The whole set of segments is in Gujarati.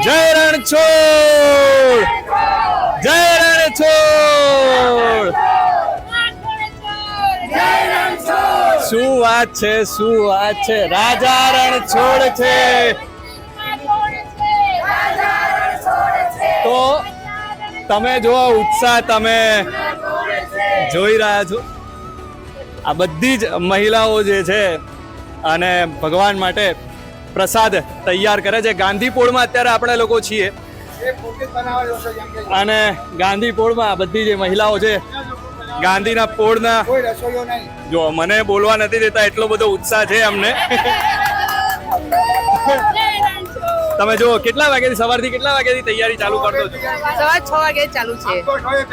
જય રણછોડ, જય રણછોડ. શું વાત છે, શું વાત છે. રાજા રણછોડ છે. તો તમે જો ઉત્સાહ તમે જોઈ રહ્યા છો. આ બધી જ મહિલાઓ જે છે અને ભગવાન માટે પ્રસાદ તૈયાર કરે છે. ગાંધીપોળમાં અત્યારે આપણે લોકો છીએ અને ગાંધીપોળમાં બધી જે મહિલાઓ છે ગાંધીના પોળના જો મને બોલવા નથી દેતા, એટલો બધો ઉત્સાહ છે અમને. તમે જો કેટલા વાગ્યાથી સવારથી કેટલા વાગ્યાથી તૈયારી ચાલુ કરતો છો? સવાર 6 વાગે ચાલુ છે.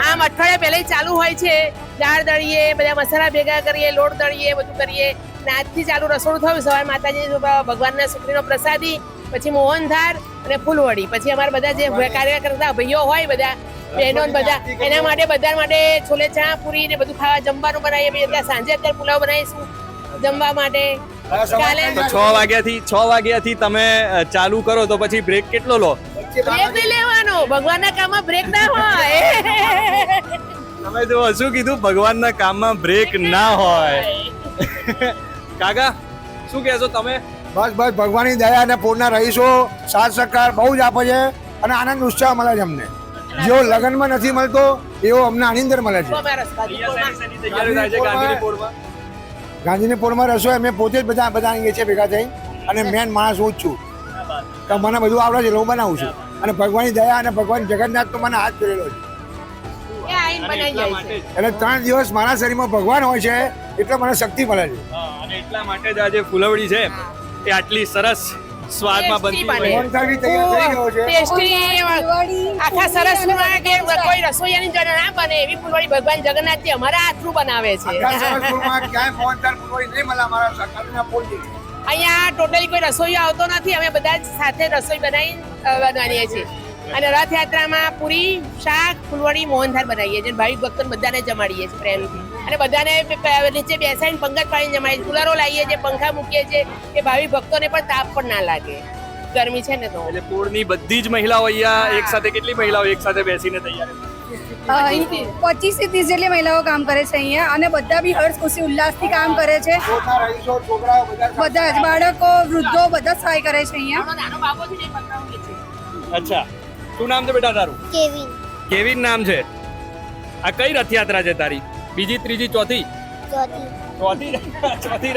આમ અઠવાડિયા પહેલા ચાલુ હોય છે. દાળ દળીએ, બધા મસાલા ભેગા કરીએ, લોટ દળીએ, બધું કરીએ. આજથી ચાલુ રસોડું થયું. સવાર માતાજી ભગવાનના સુખડીનો પ્રસાદી, પછી મોહનથાળ અને ફૂલવડી. પછી અમારા બધા જે કાર્ય કરતા ભાઈઓ હોય, બધા બહેનો બધા, એના માટે બધા માટે છોલે ચા પૂરી ને બધું ખાવા જમવાનું બનાવીએ. અત્યારે સાંજે અત્યારે પુલાવ બનાવીશું જમવા માટે. કાલે 6 વાગ્યાથી તમે ચાલુ કરો તો પછી બ્રેક કેટલો લો? બ્રેક નહીં લેવાનો, ભગવાનના કામમાં બ્રેક ના હોય. તમે જો શું કીધું, ભગવાનના કામમાં બ્રેક ના હોય. કાકા શું કહેશો તમે? બસ બસ ભગવાનની દયા અને પૂર્ણ રહીશો. સાથ સહકાર બહુ જ આપે છે અને આનંદ ઉત્સાહ મળે છે અમને. જેવો લગ્નમાં નથી મળતો એવો અમને આની અંદર મળે છે. ગાંધીની પોળમાં રસોઈ અમે પોતે જ બધા આવીએ છીએ ભેગા થઈ, અને મેન માણસ હું જ છું. તો મને બધું આવડે છે, હું બનાવું છું. અને ભગવાનની દયા અને ભગવાન જગન્નાથ તો મને હાથ જોડેલો છે. એટલે 3 દિવસ મારા શરીરમાં ભગવાન હોય છે એટલે મને શક્તિ મળે છે. અને એટલા માટે જ આજે ફૂલવડી છે એ આટલી સરસ સ્વાદમાં બનતી હોય છે. મોહનથાળ તૈયાર થઈ ગયો છે. આખા સરસપુરમાં કે કોઈ રસોઈયાની જોડે ના બને એવી ફૂલવડી ભગવાન જગન્નાથજી અમારા હાથનું બનાવે છે. આખા સરસપુરમાં ક્યાંય મોહનથાળ પૂરી નહીં મળે અમારા શાકાહારીના પોળની. અહીંયા ટોટલી કોઈ રસોઈયો આવતો નથી. અમે બધા જ સાથે રસોઈ બનાવીએ છીએ. અને રથયાત્રામાં પૂરી, શાક, ફૂલવડી, મોહનથાળ બનાવીએ છીએ. ભાવિક ભક્તોને બધાને જમાડીએ છીએ પ્રેમથી. અને બધાને નીચે બેસાડીને પંગત પાડીને જમાડીએ. કુલરો લાવીએ છીએ, પંખા મૂકીએ છીએ કે ભાવિક ભક્તોને પણ તાપ પણ ના લાગે. ગરમી છે ને તો. એટલે પોળની બધી જ મહિલાઓ અહીંયા એક સાથે, કેટલી મહિલાઓ એક સાથે બેસીને તૈયાર? 25 થી 30 જેટલી મહિલાઓ કામ કરે છે અહીંયા, અને બધા બી હર્ષ ખુશી ઉલ્લાસથી કામ કરે છે. બધા જ બાળકો, વૃદ્ધો બધા સહાય કરે છે અહીંયા. નાનો બાબો છે ને પકડાવીએ છીએ. અચ્છા, શું નામ છે બેટા તારું? કેવિન. કેવિન નામ છે. આ કઈ રથયાત્રા છે તારી? બીજી, ત્રીજી, ચોથી? ચોથી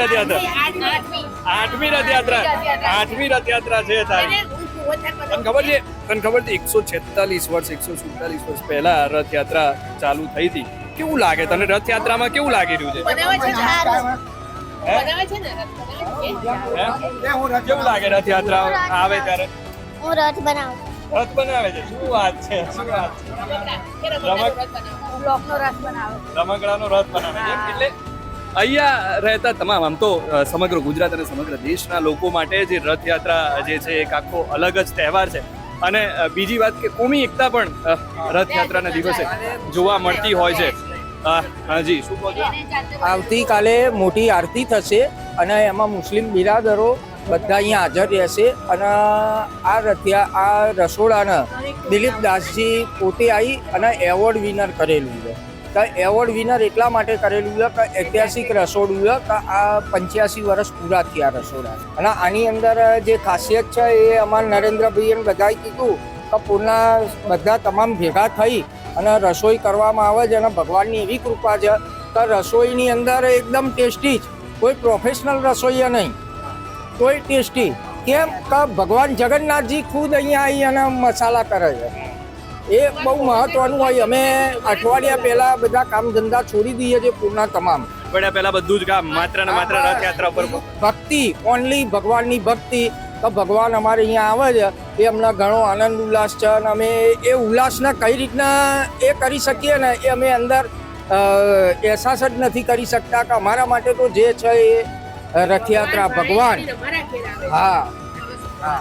રથયાત્રા. 8મી રથયાત્રા. 8મી રથયાત્રા છે તારી. તને ખબર છે 146 વર્ષ 147 વર્ષ પહેલા રથયાત્રા ચાલુ થઈ હતી. કેવું લાગે તને રથયાત્રામાં? કેવું લાગી રહ્યું છે? બનાવે છે ને કેવું લાગે રથયાત્રા આવે ત્યારે? હું રથ બનાવું. રથ બનાવે છે. શું વાત છે, શું વાત છે. રમકડાનો રથ બનાવે છે. એટલે અહીંયા રહેતા તમામ, આમ તો સમગ્ર ગુજરાત અને સમગ્ર દેશના લોકો માટે જે રથયાત્રા જે છે એક આખો અલગ જ તહેવાર છે. અને બીજી વાત કે કોમી એકતા પણ રથયાત્રાના દિવસે જોવા મળતી હોય છે. હાજી, શું કહો છો? આવતીકાલે મોટી આરતી થશે અને એમાં મુસ્લિમ બિરાદરો બધા અહીંયા હાજર રહેશે. અને આ રસોડાને દિલીપ દાસજી પોતે આવી અને એવોર્ડ વિનર કરેલું છે. તો એવોર્ડ વિનર એટલા માટે કરેલું છે કે ઐતિહાસિક રસોડું છે કે આ 85 વર્ષ પૂરા થયા રસોડા. અને આની અંદર જે ખાસિયત છે એ અમારા નરેન્દ્રભાઈએ બધાએ કીધું કે પૂરના બધા તમામ ભેગા થઈ અને રસોઈ કરવામાં આવે છે. અને ભગવાનની એવી કૃપા છે કે રસોઈની અંદર એકદમ ટેસ્ટી જ, કોઈ પ્રોફેશનલ રસોઈયા નહીં, કોઈ ટેસ્ટી. કેમ કે ભગવાન જગન્નાથજી ખુદ અહીંયા આવી અને મસાલા કરે છે. એ બહુ મહત્વનું હોય. અમે અઠવાડિયા પહેલા બધા કામ ધંધા છોડી દઈએ છીએ પૂરના તમામ. અઠવાડિયા પહેલા બધું જ કામ માત્ર ને માત્ર રથયાત્રા પર ભક્તિ, ઓનલી ભગવાનની ભક્તિ. તો ભગવાન અમારે અહીંયા આવે છે એ અમને ઘણો આનંદ ઉલ્લાસ છે. અને અમે એ ઉલ્લાસને કઈ રીતના એ કરી શકીએ ને એ અમે અંદર અહેસાસ જ નથી કરી શકતા કે અમારા માટે તો જે છે એ રથયાત્રા ભગવાન. હા,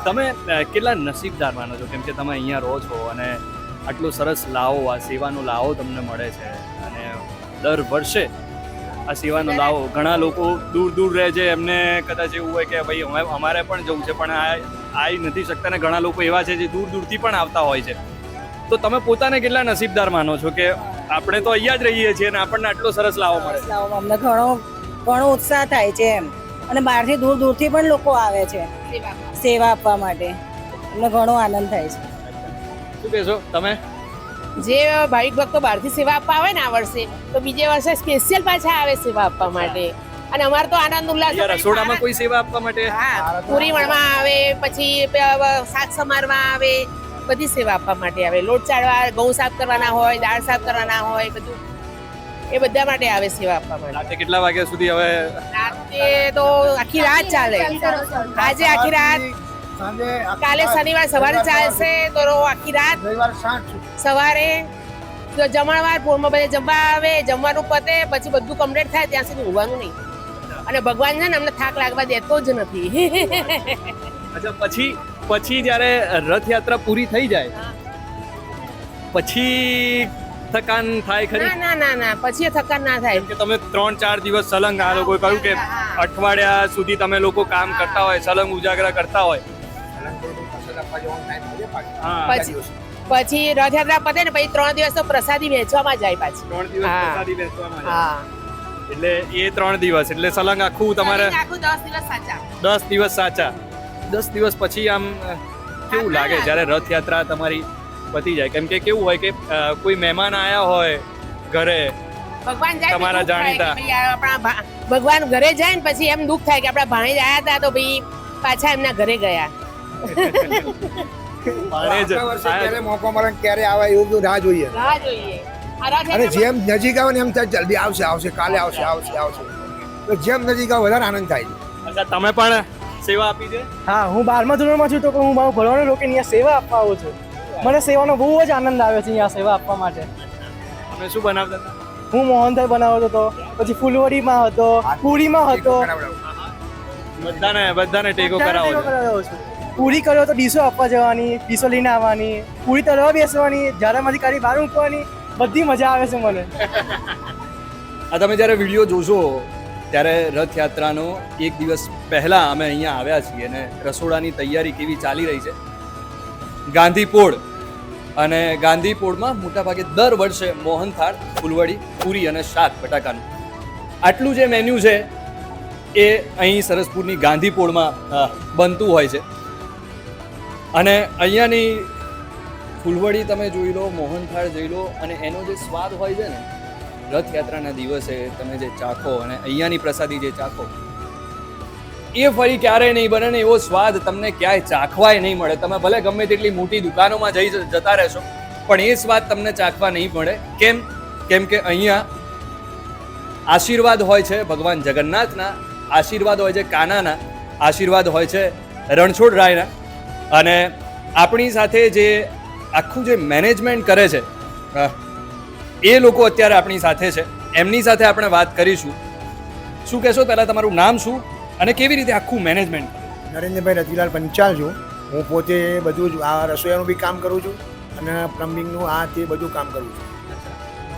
તમે કેટલા નસીબદાર માનો છો? કેમ કે તમે અહીંયા રહો છો અને આટલો સરસ લાવો, આ સેવાનો લાવો તમને મળે છે. અને દર વર્ષે આ સેવાનો લાવો. ઘણા લોકો દૂર દૂર રહે છે, એમને કદાચ એવું હોય કે ભાઈ અમારે પણ જવું છે પણ આવી નથી શકતા, ને ઘણા લોકો એવા છે જે દૂર દૂરથી પણ આવતા હોય છે. તો તમે પોતાને કેટલા નસીબદાર માનો છો કે આપણે તો અહીંયા જ રહીએ છીએ અને આપણને આટલો સરસ લાવો મળે? અમને ઘણો ઉત્સાહ થાય છે એમ, અને બહારથી દૂર દૂરથી પણ લોકો આવે છે સેવા આપવા માટે. અમને ઘણો આનંદ થાય છે. શું કહેશો તમે? જે ભાવિક ભક્તો બહારથી સેવા આપવા આવે ને આ વર્ષે, તો બીજે વર્ષે સ્પેશિયલ પાછા આવે સેવા આપવા માટે. અને અમારે તો આનંદ ઉલ્લાસ. અહીંયા રસોડામાં કોઈ સેવા આપવા માટે? હા, પૂરી વણવા આવે, પછી શાક સમારવા આવે, બધી સેવા આપવા માટે આવે. લોટ ચાળવા, ઘઉં સાફ કરવાના હોય, દાળ સાફ કરવાના હોય, બધું એ બધા માટે આવે સેવા આપવા માટે. રાતે કેટલા વાગ્યા સુધી? હવે રાતે તો આખી રાત ચાલે. આજે આખી રાત, કાલે શનિવાર સવારે ચાલશે તો આખી રાત. સવારે જમણવાર, પૂરમાં બધે જમવા આવે, જમવાનું પતે પછી બધું કમ્પ્લીટ થાય ત્યાં સુધી ઊંઘવાનું નહીં. અને ભગવાન છે ને અમને થાક લાગવા દેતો જ નથી. અચ્છા, પછી જ્યારે રથયાત્રા પૂરી થઈ જાય પછી થકાન થાય ખરી? ના ના ના, પછી થકાન ના થાય. કે તમે 3-4 દિવસ સલંગ, આ લોકોએ કહ્યું કે અઠવાડિયા સુધી તમે લોકો કામ કરતા હોય, સલંગ ઉજાગરા કરતા હોય. પછી રથયાત્રા પતે ને પછી 3 દિવસ તો પ્રસાદી વેચવામાં જાય પાછી. 3 દિવસ પ્રસાદી વેચવામાં જાય. હા, એટલે એ 3 દિવસ એટલે સલંગ આખું તમારે આખું 10 દિવસ સાચા. 10 દિવસ સાચા. 10 દિવસ પછી આમ કેવું લાગે જ્યારે રથયાત્રા તમારી પતી જાય? કેમ કે કેવું હોય કે કોઈ મહેમાન આયા હોય ઘરે, ભગવાન જાય તમારા જાણીતા. આપણા ભગવાન ઘરે જાય ને પછી એમ દુઃખ થાય કે આપણા ભાણેજ આયા હતા તો ભાઈ પાછા એમના ઘરે ગયા. ક્યારે મોકો મળે ક્યારે આવે એવું બધું રાહ જોઈએ. રાહ જોઈએ. અને જેમ નજીક આવે ને એમ થાય જલ્દી આવશે, કાલે આવશે. તો જેમ નજીક આવે વધારે આનંદ થાય. અચ્છા, તમે પણ સેવા આપી છે? હા, હું 12મા ધોરણમાં છું તો હું મારું ભણવાનું રોકીને અહીંયા સેવા આપવા આવું છું. મને સેવાનો બહુ જ આનંદ આવે છે અહીંયા સેવા આપવા માટે. તમે શું બનાવતા હતા? હું મોહનથાળ બનાવતો હતો, પછી ફૂલવડીમાં હતો, પૂરીમાં હતો. બધાને ટેકો કરાવો છો. કરાવ્યો છું. પૂરી કર્યો તો ડીશો આપવા જવાની, ડીશો લઈને આવવાની, પૂરી તળવા બેસવાની, જરામાંથી કાઢી બહાર મૂકવાની, બધી મજા આવે છે મને. આ તમે જ્યારે વિડીયો જોશો ત્યારે રથયાત્રાનો એક દિવસ પહેલા અમે અહીંયા આવ્યા છીએ અને રસોડાની તૈયારી કેવી ચાલી રહી છે. ગાંધીપોળ, અને ગાંધીપોળમાં મોટાભાગે દર વર્ષે મોહનથાળ, ફૂલવડી, પૂરી અને શાક બટાકાનું આટલું જે મેન્યુ છે એ અહીં સરસપુરની ગાંધીપોળમાં બનતું હોય છે. અને અહીંયાની ફૂલવડી તમે જોઈ લો, મોહનથાળ જોઈ લો, અને એનો જે સ્વાદ હોય છે ને રથયાત્રાના દિવસે તમે જે ચાખો અને અહીંયાની પ્રસાદી જે ચાખો એ ફરી ક્યારેય નહીં બને ને એવો સ્વાદ તમને ક્યાંય ચાખવાય નહીં મળે. તમે ભલે ગમે તેટલી મોટી દુકાનોમાં જતા રહેશો પણ એ સ્વાદ તમને ચાખવા નહીં મળે. કેમ કે અહીંયા આશીર્વાદ હોય છે ભગવાન જગન્નાથના, આશીર્વાદ હોય છે કાનાના, આશીર્વાદ હોય છે રણછોડરાયના. અને આપણી સાથે જે આખું જે મેનેજમેન્ટ કરે છે એ લોકો અત્યારે આપણી સાથે છે. એમની સાથે આપણે વાત કરીશું. શું કહેશો? પહેલાં તમારું નામ શું અને કેવી રીતે આખું મેનેજમેન્ટ? નરેન્દ્રભાઈ રતિલાલ પંચાલ છું. હું પોતે બધું જ આ રસોઈયાનું બી કામ કરું છું અને પ્લમ્બિંગનું આ તે બધું કામ કરું છું.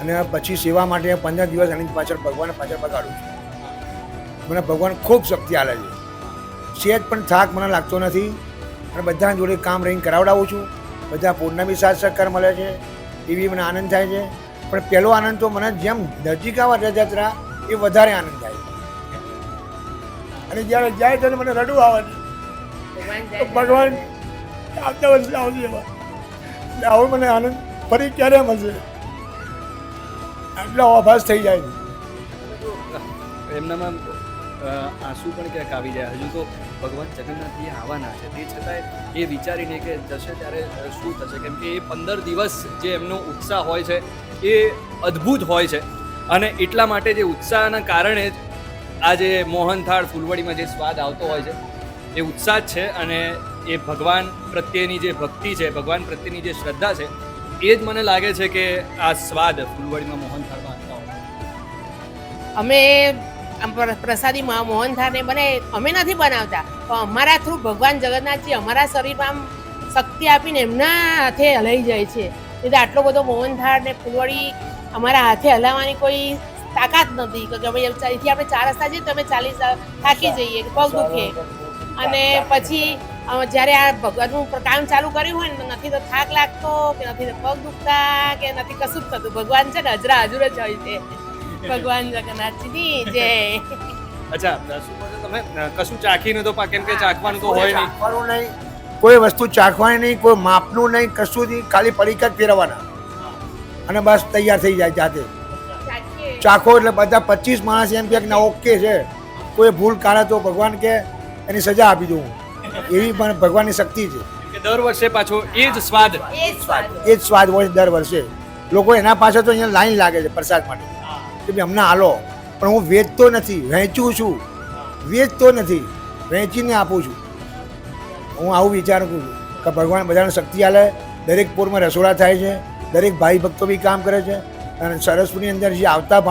અને પછી સેવા માટે 15 દિવસ એની પાછળ ભગવાન પાછળ બગાડું છું. મને ભગવાન ખૂબ શક્તિ આપે છે. સહેજ પણ થાક મને લાગતો નથી અને બધા જોડે કામ રહીને કરાવડાવું છું. બધા પૂરના બી સાથ સહકાર મળે છે, એવી મને આનંદ થાય છે. પણ પહેલો આનંદ તો મને જેમ નજીક આવે રથયાત્રા એ વધારે આનંદ થાય છે. અને જ્યારે જાય ત્યારે મને રડવું આવે છે. ભગવાન આવતા વર્ષે આવશે એવા આવો મને આનંદ ફરી ક્યારે મળશે આટલો આભાસ થઈ જાય છે. એમનામાં આંસુ પણ ક્યાંક આવી જાય. હજુ તો ભગવાન જગન્નાથ આવવાના છે, તે છતાંય એ વિચારીને કે જશે ત્યારે શું થશે. કેમ કે એ 15 દિવસ જે એમનો ઉત્સાહ હોય છે એ અદ્ભુત હોય છે. અને એટલા માટે જે ઉત્સાહના કારણે જ આ જે મોહનથાળ, ફૂલવડીમાં જે સ્વાદ આવતો હોય છે એ ઉત્સાહ જ છે. અને એ ભગવાન પ્રત્યેની જે ભક્તિ છે, ભગવાન પ્રત્યેની જે શ્રદ્ધા છે એ જ મને લાગે છે કે આ સ્વાદ ફૂલવડીમાં, મોહનથાળમાં આવતા હોય. અમે પ્રસાદી મોહનથાળને બને અમે નથી બનાવતા, પણ અમારા થ્રુ ભગવાન જગન્નાથજી અમારા શરીરમાં શક્તિ આપીને એમના હાથે હલાઈ જાય છે. એટલે આટલો બધો મોહનથાળ ને ફૂલવડી અમારા હાથે હલાવવાની કોઈ તાકાત નથી કે ગમે એમ અહીંથી આપણે 4 રસ્તા જઈએ તો અમે ચાલી થાકી જઈએ, પગ દુખે. અને પછી જ્યારે આ ભગવાનનું કામ ચાલુ કર્યું હોય ને, નથી તો થાક લાગતો કે નથી તો પગ દુખતા કે નથી કશું જ થતું. ભગવાન છે ને હજરા હજુર જ હોય છે. ભગવાન જગન્નાથજીની જય. અચ્છા શું કહો છો તમે? કશું ચાખીને તો કેમ કે ચાખવાનું તો હોય નહીં. ચાખવાનું નહીં, કોઈ વસ્તુ ચાખવાની નહીં, કોઈ માપનું નહીં, કશું નહીં, ખાલી પડીકા જ ફેરવવાના અને બસ તૈયાર થઈ જાય જાતે. ચાખો એટલે બધા 25 માણસ એમ કે ના ઓકે છે, કોઈ ભૂલ કાઢે તો ભગવાન કે એની સજા આપી દઉં, એવી પણ ભગવાનની શક્તિ છે. કે દર વર્ષે પાછો એ જ સ્વાદ. એ જ સ્વાદ હોય દર વર્ષે. લોકો એના પાછળ તો અહીંયા લાઈન લાગે છે પ્રસાદ માટે કે ભાઈ અમને હાલો, પણ હું વેચતો નથી, વહેંચું છું. વેચતો નથી, વહેંચીને આપું છું. હું આવું વિચારું છું કે ભગવાન બધાને શક્તિ આલે. દરેક પોરમાં રસોડા થાય છે, દરેક ભાઈ ભક્તો બી કામ કરે છે. અને સરસ્વતીની અંદર જે આવતા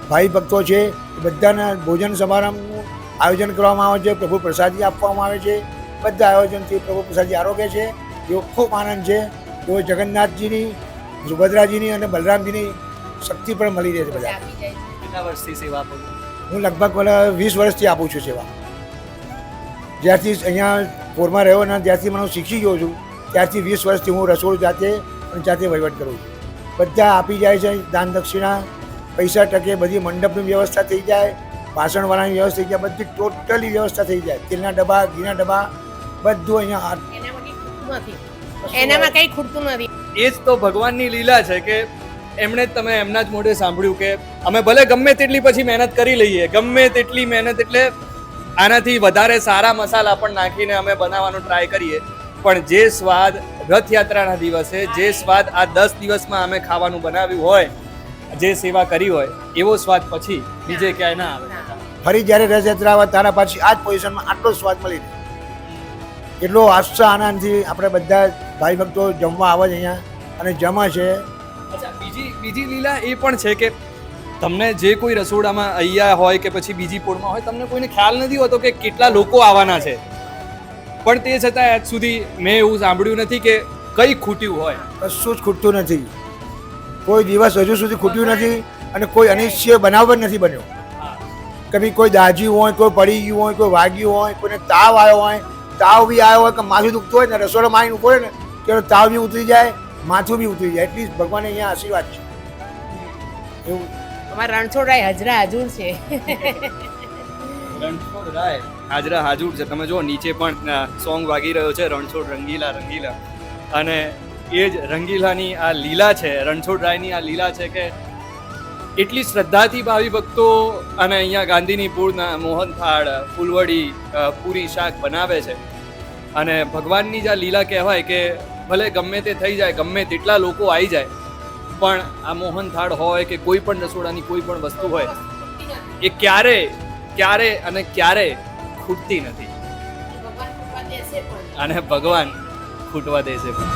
ભાઈ ભક્તો છે એ બધાને ભોજન સમારંભનું આયોજન કરવામાં આવે છે, પ્રભુ પ્રસાદી આપવામાં આવે છે. બધા આયોજનથી પ્રભુ પ્રસાદી આરોગ્ય છે, એવો ખૂબ આનંદ છે. એવો જગન્નાથજીની, સુભદ્રાજીની અને બલરામજીની શક્તિ પણ મળી રહે છે બધા. કેટલા વર્ષથી સેવા આપો છો? હું લગભગ 20 વર્ષથી આપું છું સેવા. જ્યારથી અહીંયા પોરમાં રહ્યો ને ત્યારથી મને હું શીખી ગયો છું, ત્યારથી 20 વર્ષથી હું રસોડું જાતે અને જાતે વહીવટ કરું છું. બધા આપી જાય છે દાન દક્ષિણા, પૈસા ટકે, બધી મંડપની વ્યવસ્થા થઈ જાય, વાસણવાળાની વ્યવસ્થા થઈ જાય, બધી ટોટલી વ્યવસ્થા થઈ જાય. તેલના ડબ્બા, ઘીના ડબ્બા બધું અહીંયા. એનામાં કઈ ખૂટતું નથી. એ જ તો ભગવાનની લીલા છે કે એમણે તમે એમના જ મોઢે સાંભળ્યું કે અમે ભલે ગમે તેટલી પછી મહેનત કરી લઈએ, ગમે તેટલી મહેનત, એટલે આનાથી વધારે સારા મસાલા પણ નાખીને અમે બનાવવાનો ટ્રાય કરીએ, પણ જે સ્વાદ રથયાત્રાના દિવસે, જે સ્વાદ આ 10 દિવસમાં અમે ખાવાનું બનાવ્યું હોય, જે સેવા કરી હોય, એવો સ્વાદ પછી બીજે ક્યાંય ના આવે. ફરી જ્યારે રથયાત્રા આવે તારા પાછી આ જ પોઝિશનમાં આટલો સ્વાદ મળી રહે. એટલો આશા આનંદથી આપણે બધા ભાઈ ભક્તો જમવા આવે છે અહીંયા અને જમા છે. અચ્છા, બીજી લીલા એ પણ છે કે તમને જે કોઈ રસોડામાં અહીંયા હોય કે પછી બીજી પોળમાં હોય, તમને કોઈને ખ્યાલ નથી હોતો કે કેટલા લોકો આવવાના છે, પણ તે છતાં આજ સુધી મેં એવું સાંભળ્યું નથી કે કઈ ખૂટ્યું હોય. કશું જ ખૂટતું નથી, કોઈ દિવસ હજુ સુધી ખૂટ્યું નથી. અને કોઈ અનિશ્ચય બનાવ જ નથી બન્યો. કભી કોઈ દાજ્યું હોય, કોઈ પડી ગયું હોય, કોઈ વાગ્યું હોય, કોઈને તાવ આવ્યો હોય, તાવ બી આવ્યો હોય કે માથું દુખતું હોય ને રસોડામાં આવીને ઉભો રહે ને કે તાવ બી ઉતરી જાય, માથું બી ઉતરી જાય. એટલી ભગવાને અહીંયા આશીર્વાદ છે. એવું અમારા રણછોડરાય હજરા હજુર છે. રણછોડ રાય હાજરા હાજુર છે. તમે જો નીચે પણ સોંગ વાગી રહ્યો છે, રણછોડ રંગીલા રંગીલા. અને એ જ રંગીલાની આ લીલા છે, રણછોડ રાયની આ લીલા છે કે એટલી શ્રદ્ધાથી ભાવિ ભક્તો અને અહીંયા ગાંધીની પૂરના મોહનથાળ, ફૂલવડી, પૂરી, શાક બનાવે છે. અને ભગવાનની જ આ લીલા કહેવાય કે ભલે ગમે તે થઈ જાય, ગમે તેટલા લોકો આવી જાય, પણ આ મોહનથાળ હોય કે કોઈ પણ રસોડાની કોઈ પણ વસ્તુ હોય, એ ક્યારે અને ક્યારે ખૂટતી નથી. અને ભગવાન ખૂટવા દેશે પણ.